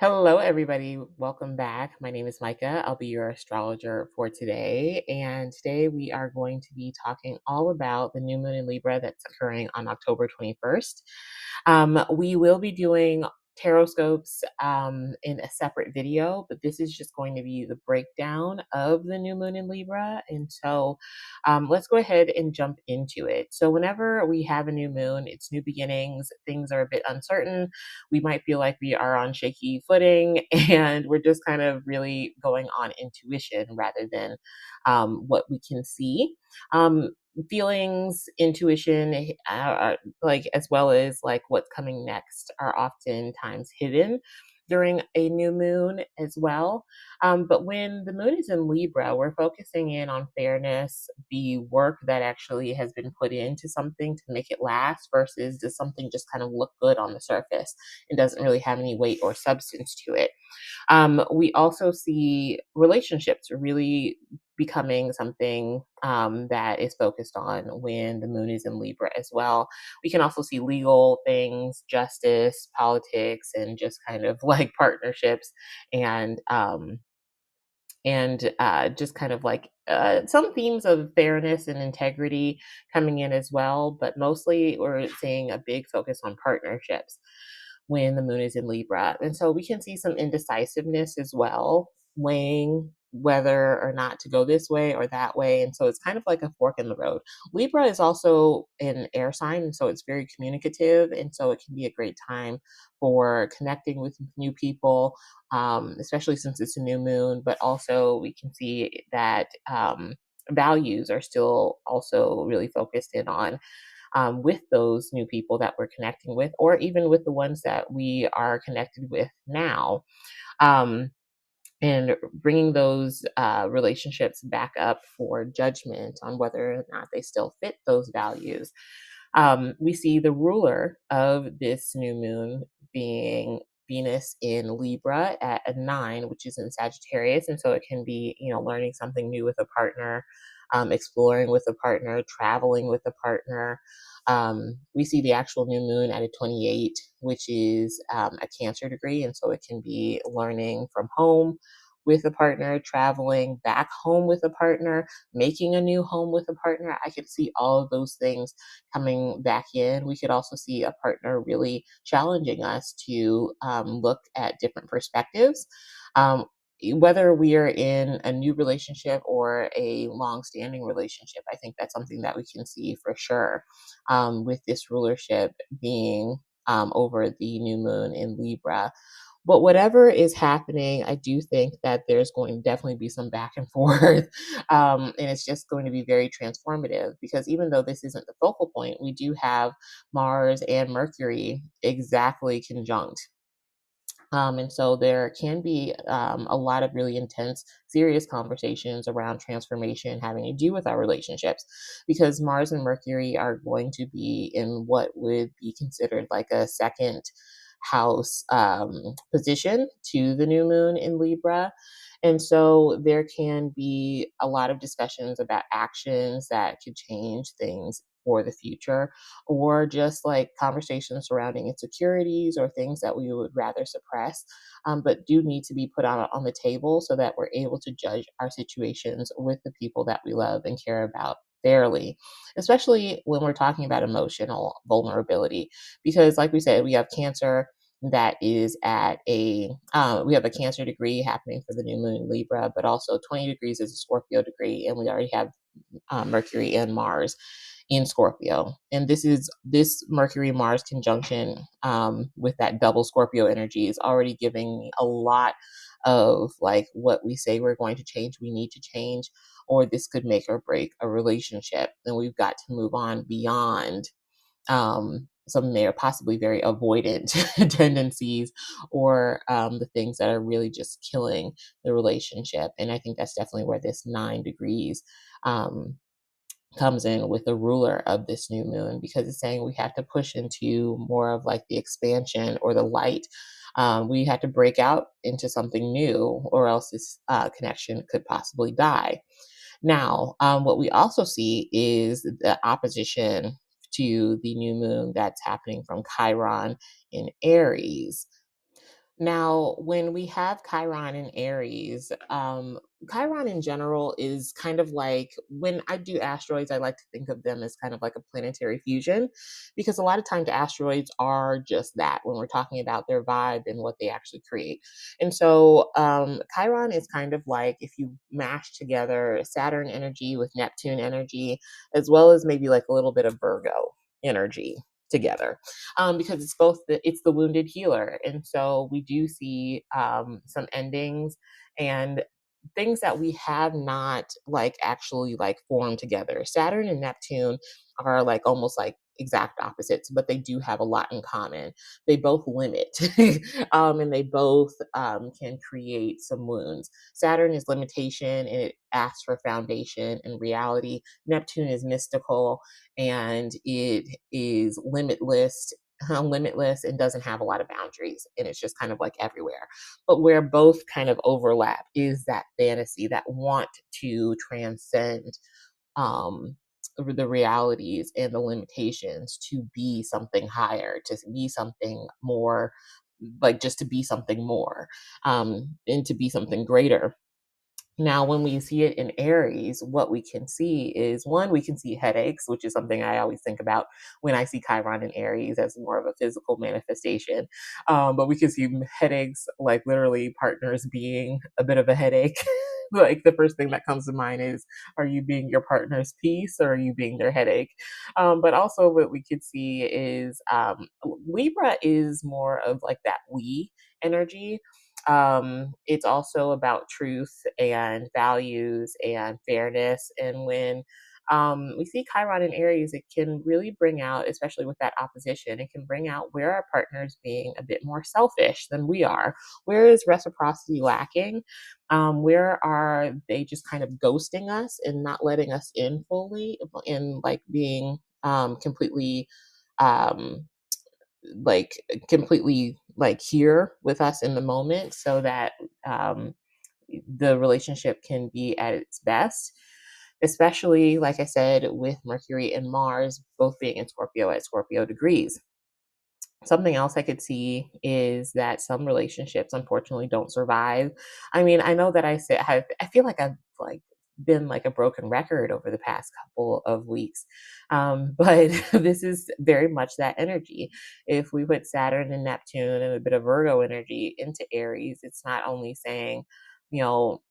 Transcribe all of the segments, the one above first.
Hello, everybody. Welcome back. My name is Micah. I'll be your astrologer for today. And today we are going to be talking all about the new moon in Libra that's occurring on October 21st. We will be doing Horoscopes in a separate video, but this is just going to be the breakdown of the new moon in Libra. And so let's go ahead and jump into it. So, whenever we have a new moon, it's new beginnings, things are a bit uncertain. We might feel like we are on shaky footing and we're just kind of really going on intuition rather than what we can see. Um, Feelings, intuition, like as well as like what's coming next, are oftentimes hidden during a new moon as well. But when the moon is in Libra, we're focusing in on fairness, the work that actually has been put into something to make it last versus does something just kind of look good on the surface and doesn't really have any weight or substance to it. We also see relationships really becoming something that is focused on when the moon is in Libra as well. We can also see legal things, justice, politics, and just kind of like partnerships and just kind of like some themes of fairness and integrity coming in as well. But mostly, we're seeing a big focus on partnerships when the moon is in Libra. And so we can see some indecisiveness as well, weighing whether or not to go this way or that way. And so it's kind of like a fork in the road. Libra is also an air sign, and so it's very communicative. And so it can be a great time for connecting with new people, especially since it's a new moon. But also, we can see that values are still also really focused in on with those new people that we're connecting with, or even with the ones that we are connected with now. Um, and bringing those relationships back up for judgment on whether or not they still fit those values. We see the ruler of this new moon being Venus in Libra at a 9, which is in Sagittarius. And so it can be, learning something new with a partner, exploring with a partner, traveling with a partner. We see the actual new moon at a 28, which is a Cancer degree. And so it can be learning from home with a partner, traveling back home with a partner, making a new home with a partner. I could see all of those things coming back in. We could also see a partner really challenging us to look at different perspectives. Um, whether we are in a new relationship or a long-standing relationship, I think that's something that we can see for sure, with this rulership being over the new moon in Libra. But whatever is happening, I do think that there's going to definitely be some back and forth. And it's just going to be very transformative because even though this isn't the focal point, we do have Mars and Mercury exactly conjunct. And so there can be a lot of really intense, serious conversations around transformation having to do with our relationships because Mars and Mercury are going to be in what would be considered like a second house position to the new moon in Libra. And so there can be a lot of discussions about actions that could change things for the future, or just like conversations surrounding insecurities or things that we would rather suppress, but do need to be put on the table so that we're able to judge our situations with the people that we love and care about fairly, especially when we're talking about emotional vulnerability. Because, like we said, we have Cancer that is at we have a Cancer degree happening for the new moon in Libra, but also 20 degrees is a Scorpio degree, and we already have Mercury and Mars in Scorpio. And this Mercury Mars conjunction, with that double Scorpio energy, is already giving me a lot of like what we say we're going to change, we need to change, or this could make or break a relationship. And we've got to move on beyond some may are possibly very avoidant tendencies, or the things that are really just killing the relationship. And I think that's definitely where this 9 degrees um, comes in with the ruler of this new moon, because it's saying we have to push into more of like the expansion or the light. We have to break out into something new, or else this connection could possibly die. Now, what we also see is the opposition to the new moon that's happening from Chiron in Aries. Now, when we have Chiron in Aries, Chiron in general is kind of like when I do asteroids, I like to think of them as kind of like a planetary fusion because a lot of times asteroids are just that when we're talking about their vibe and what they actually create. And so, Chiron is kind of like if you mash together Saturn energy with Neptune energy, as well as maybe like a little bit of Virgo energy together, because it's the wounded healer, and so we do see some endings and things that we have not like actually like formed together. Saturn and Neptune are like almost like exact opposites, but they do have a lot in common. They both limit, and they both can create some wounds. Saturn is limitation and it asks for foundation and reality. Neptune is mystical and it is limitless and doesn't have a lot of boundaries and it's just kind of like everywhere. But where both kind of overlap is that fantasy, that want to transcend um the realities and the limitations to be something higher, to be something more, like just to be something more, and to be something greater. Now, when we see it in Aries, what we can see is one, we can see headaches, which is something I always think about when I see Chiron in Aries as more of a physical manifestation. But we can see headaches, like literally partners being a bit of a headache. Like the first thing that comes to mind is, are you being your partner's peace or are you being their headache? But also, what we could see is Libra is more of like that we energy. It's also about truth and values and fairness. And when we see Chiron in Aries, it can really bring out, especially with that opposition, it can bring out where our partner's being a bit more selfish than we are. Where is reciprocity lacking? Where are they just kind of ghosting us and not letting us in fully, and like being completely um, like completely like here with us in the moment so that um, the relationship can be at its best, especially like I said with Mercury and Mars both being in Scorpio at Scorpio degrees. Something else I could see is that some relationships unfortunately don't survive. I mean, I know that I feel like I've like been like a broken record over the past couple of weeks. But this is very much that energy. If we put Saturn and Neptune and a bit of Virgo energy into Aries, it's not only saying,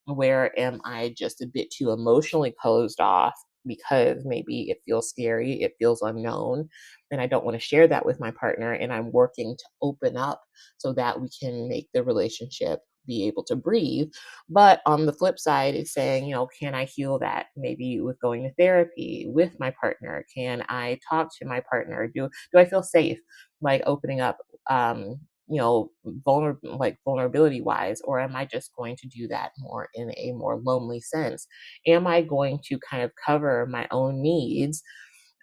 where am I just a bit too emotionally closed off because maybe it feels scary, it feels unknown, and I don't want to share that with my partner. And I'm working to open up so that we can make the relationship be able to breathe. But on the flip side, it's saying, can I heal that maybe with going to therapy with my partner? Can I talk to my partner? Do I feel safe like opening up? Vulnerability wise, or am I just going to do that more in a more lonely sense? Am I going to kind of cover my own needs,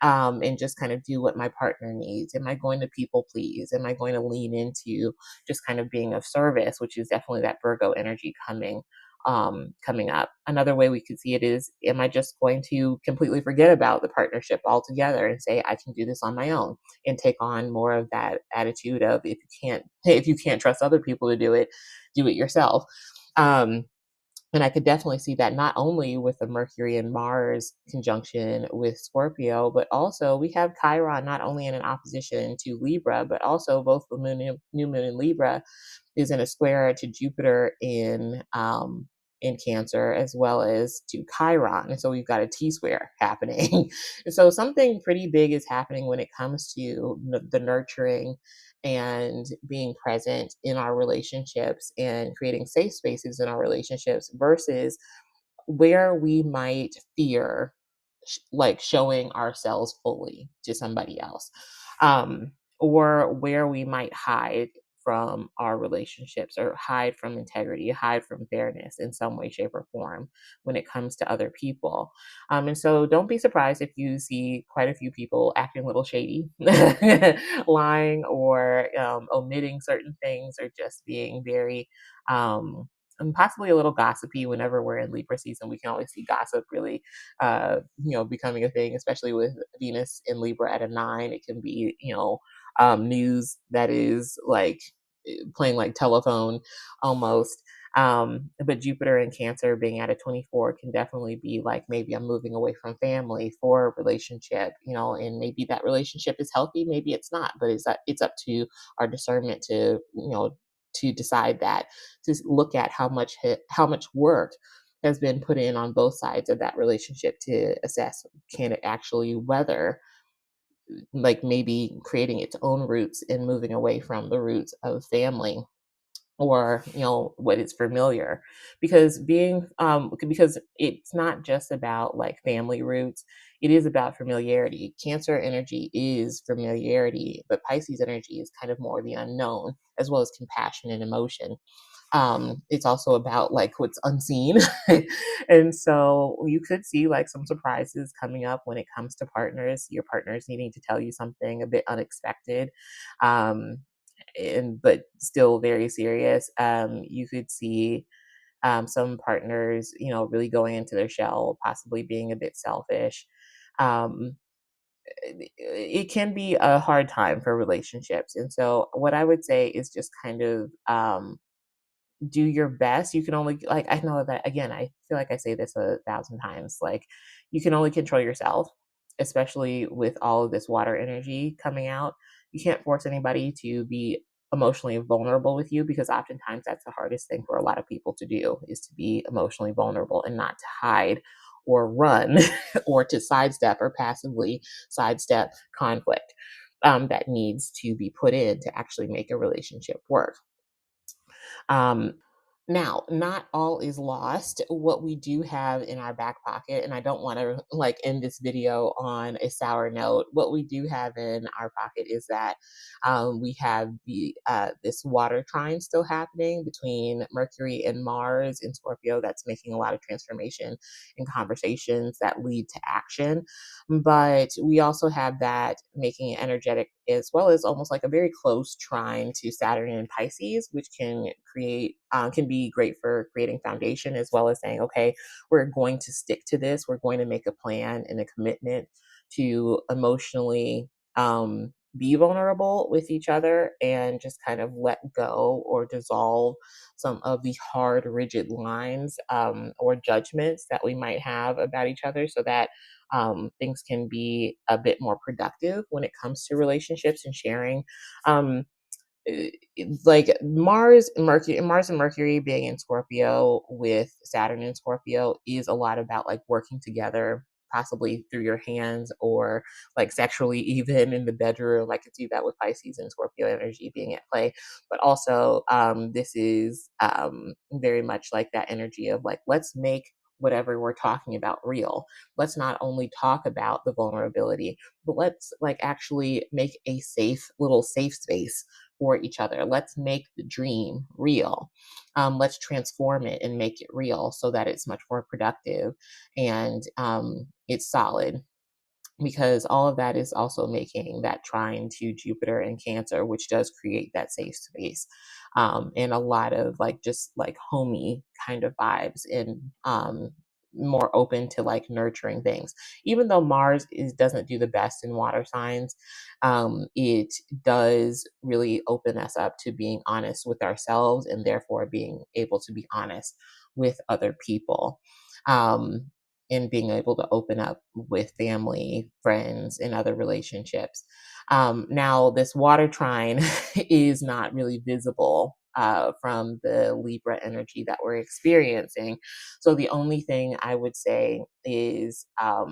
and just kind of do what my partner needs? Am I going to people please? Am I going to lean into just kind of being of service, which is definitely that Virgo energy coming up? Another way we could see it is, am I just going to completely forget about the partnership altogether and say I can do this on my own and take on more of that attitude of, if you can't trust other people to do it yourself. Um, and I could definitely see that not only with the Mercury and Mars conjunction with Scorpio, but also we have Chiron not only in an opposition to Libra, but also both the new moon in Libra is in a square to Jupiter in Cancer as well as to Chiron. And so we've got a T square happening. And so something pretty big is happening when it comes to the nurturing and being present in our relationships and creating safe spaces in our relationships versus where we might fear like showing ourselves fully to somebody else, um, or where we might hide from our relationships or hide from integrity, hide from fairness in some way, shape, or form when it comes to other people. And so don't be surprised if you see quite a few people acting a little shady, lying or omitting certain things, or just being very um, and possibly a little gossipy. Whenever we're in Libra season, we can always see gossip really, becoming a thing, especially with Venus in Libra at a 9. It can be, news that is like playing like telephone almost. But Jupiter and Cancer being at a 24 can definitely be like, maybe I'm moving away from family for a relationship, and maybe that relationship is healthy, maybe it's not, but it's up to our discernment to, to decide that, to look at how much work has been put in on both sides of that relationship to assess, can it actually weather, like maybe creating its own roots and moving away from the roots of family, or what is familiar, because it's not just about like family roots, it is about familiarity. Cancer energy is familiarity, but Pisces energy is kind of more the unknown, as well as compassion and emotion. It's also about like what's unseen. And so you could see like some surprises coming up when it comes to partners, your partners needing to tell you something a bit unexpected. um, and but still very serious. You could see some partners, really going into their shell, possibly being a bit selfish. Um, it can be a hard time for relationships, and so what I would say is just kind of do your best. You can only, like, I know that, again, I feel like I say this a thousand times, like, you can only control yourself, especially with all of this water energy coming out. You can't force anybody to be emotionally vulnerable with you, because oftentimes that's the hardest thing for a lot of people to do, is to be emotionally vulnerable and not to hide or run or to sidestep or passively sidestep conflict that needs to be put in to actually make a relationship work. Now, not all is lost. What we do have in our back pocket, and I don't want to like end this video on a sour note. What we do have in our pocket is that we have the this water trine still happening between Mercury and Mars in Scorpio. That's making a lot of transformation in conversations that lead to action. But we also have that making it energetic, as well as almost like a very close trine to Saturn and Pisces, which can create can be great for creating foundation, as well as saying, okay, we're going to stick to this, we're going to make a plan and a commitment to emotionally be vulnerable with each other, and just kind of let go or dissolve some of the hard rigid lines, or judgments that we might have about each other, so that things can be a bit more productive when it comes to relationships and sharing. Um, like Mars and Mercury being in Scorpio with Saturn in Scorpio is a lot about like working together, possibly through your hands, or like sexually, even in the bedroom. I could see that with Pisces and Scorpio energy being at play. But also, this is very much like that energy of like, let's make whatever we're talking about real. Let's not only talk about the vulnerability, but let's like actually make a safe space for each other. Let's make the dream real. Let's transform it and make it real, so that it's much more productive, and it's solid, because all of that is also making that trine to Jupiter and Cancer, which does create that safe space, and a lot of like just like homey kind of vibes, and more open to like nurturing things. Even though Mars doesn't do the best in water signs, it does really open us up to being honest with ourselves, and therefore being able to be honest with other people. Um, and being able to open up with family, friends, and other relationships. Now, this water trine is not really visible from the Libra energy that we're experiencing. So, the only thing I would say is uh,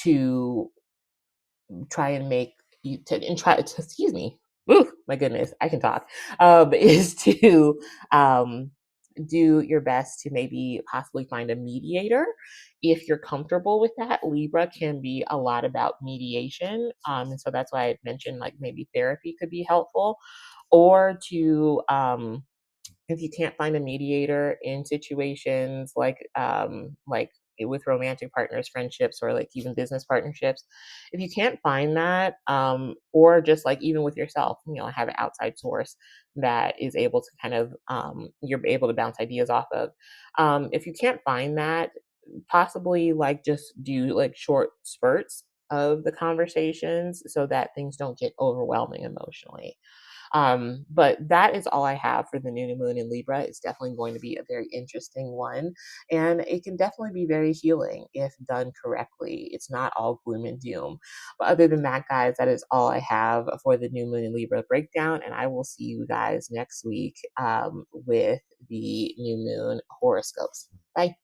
to try and make you to and try to, excuse me. Ooh, my goodness, I can talk. Is to do your best to maybe possibly find a mediator if you're comfortable with that. Libra can be a lot about mediation, and so that's why I mentioned like maybe therapy could be helpful, or to if you can't find a mediator in situations like with romantic partners, friendships, or like even business partnerships, if you can't find that, or just like even with yourself, have an outside source that is able to kind of you're able to bounce ideas off of. If you can't find that, possibly like just do like short spurts of the conversations, so that things don't get overwhelming emotionally. But that is all I have for the new moon in Libra. It's definitely going to be a very interesting one. And it can definitely be very healing if done correctly. It's not all gloom and doom. But other than that, guys, that is all I have for the new moon in Libra breakdown. And I will see you guys next week with the new moon horoscopes. Bye.